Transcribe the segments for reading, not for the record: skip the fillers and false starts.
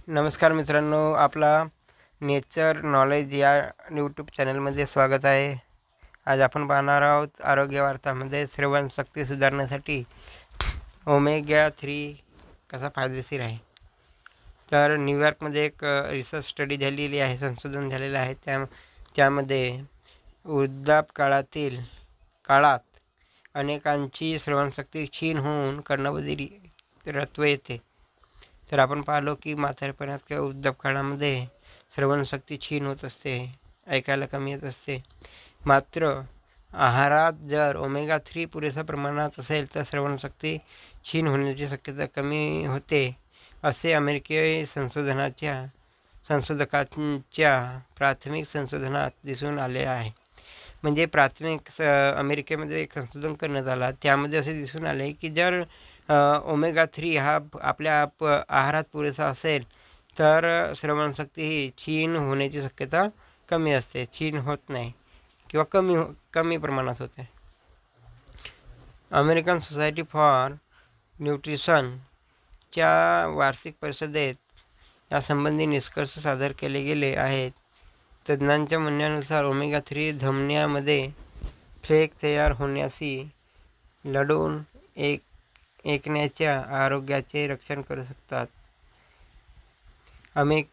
नमस्कार मित्रांनो, आपला नेचर नॉलेज या यूट्यूब चॅनलमध्ये स्वागत आहे. आज आपण पाहणार आहोत आरोग्य वार्तामध्ये श्रवणशक्ती सुधारण्यासाठी ओमेगा 3 कसा फायदेशीर आहे. तर न्यूयॉर्कमध्ये एक रिसर्च स्टडी झालेली आहे, संशोधन झालेलं आहे. त्यामध्ये काळात अनेकांची श्रवणशक्ती क्षीण होऊन कर्णबधिरत्व येते. तर आपण पाहिलो की म्हातारपणात किंवा वृद्धापकाळामध्ये श्रवणशक्ती क्षीण होत असते, ऐकायला कमी येत असते. मात्र आहारात जर ओमेगा 3 पुरेशा प्रमाणात असेल तर श्रवणशक्ती क्षीण होण्याची शक्यता कमी होते, असे अमेरिकी संशोधकांच्या प्राथमिक संशोधनात दिसून आले आहे. म्हणजे अमेरिकेमध्ये एक संशोधन करण्यात आलं. त्यामध्ये असे दिसून आले की जर ओमेगा 3 हा आपल्या आहारात पुरेसा असेल तर श्रवणशक्ती ही क्षीण होण्याची शक्यता कमी असते, क्षीण होत नाही किंवा कमी प्रमाणात होते. अमेरिकन सोसायटी फॉर न्यूट्रिशनच्या वार्षिक परिषदेत यासंबंधी निष्कर्ष सादर केले गेले आहेत. तज्ज्ञांच्या म्हणण्यानुसार ओमेगा 3 धमन्यांमध्ये प्लेक तयार होण्याशी लढून ऐकण्याच्या आरोग्याचे रक्षण करू शकतात.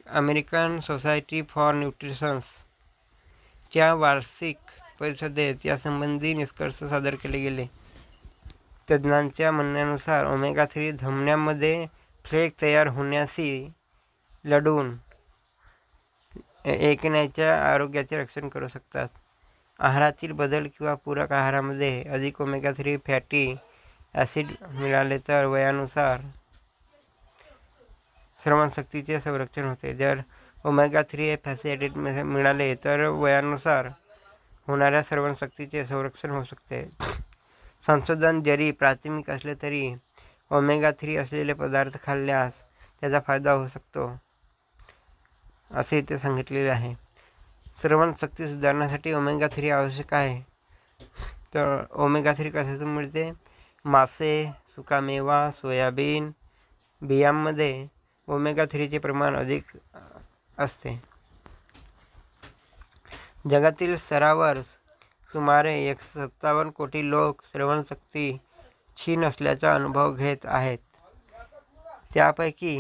अमेरिकन सोसायटी फॉर न्यूट्रिशनच्या वार्षिक परिषदेत यासंबंधी निष्कर्ष सादर केले गेले. तज्ज्ञांच्या म्हणण्यानुसार ओमेगा 3 धमन्यांमध्ये प्लेक तयार होण्याशी लढून ऐकण्याच्या आरोग्याचे रक्षण करू शकतात. आहारातील बदल किंवा पूरक आहारामध्ये अधिक ओमेगा 3 फॅटी ॲसिड मिळाले तर वयानुसार श्रवणशक्तीचे संरक्षण होते. जर ओमेगा 3 फॅटी ॲसिड मिळाले तर वयानुसार होणाऱ्या श्रवणशक्तीचे संरक्षण होऊ शकते. संशोधन जरी प्राथमिक असले तरी ओमेगा 3 असलेले पदार्थ खाल्ल्यास त्याचा फायदा होऊ शकतो, असे इथे सांगितलेले आहे. श्रवणशक्ती सुधारण्यासाठी ओमेगा 3 आवश्यक आहे. तर ओमेगा 3 कशातून मिळते? मासे, सुकामेवा, सोयाबीन बियांमध्ये ओमेगा 3चे प्रमाण अधिक असते. जगातील स्तरावर सुमारे 157 कोटी लोक श्रवणशक्ती क्षीण असल्याचा अनुभव घेत आहेत. त्यापैकी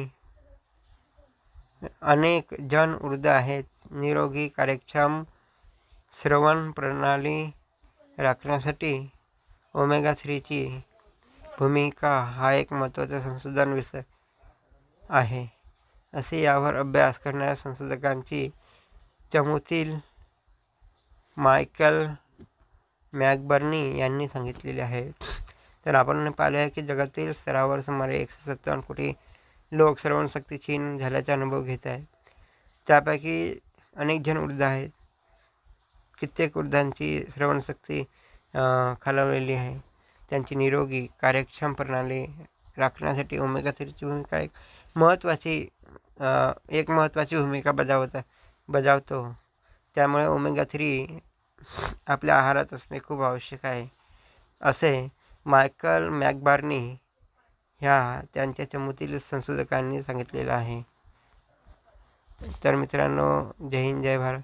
अनेक जण वृद्ध आहेत. निरोगी कार्यक्षम श्रवण प्रणाली राखण्यासाठी ओमेगा 3ची भूमिका हा एक महत्त्वाचा संशोधन विषय आहे, असे यावर अभ्यास करणाऱ्या संशोधकांची चमूतील मायकल मॅकबर्नी यांनी सांगितलेले आहे. तर आपण पाहिले आहे की जगातील स्तरावर सुमारे 157 कोटी लोक श्रवणशक्ती क्षीण झाल्याचा अनुभव घेत आहेत. त्यापैकी अनेक जण वृद्ध आहेत. कित्येक वृद्धांची श्रवणशक्ती खालावलेली आहे. त्यांची निरोगी कार्यक्षम प्रणाली राखण्यासाठी ओमेगा 3ची भूमिका एक महत्त्वाची भूमिका बजावतो. त्यामुळे ओमेगा 3 आपल्या आहारात असणे खूप आवश्यक आहे, असे मायकल मॅकबर्नी ह्या त्यांच्या चमूतील संशोधकांनी सांगितलेलं आहे. तर मित्रांनो, जय हिंद, जय भारत.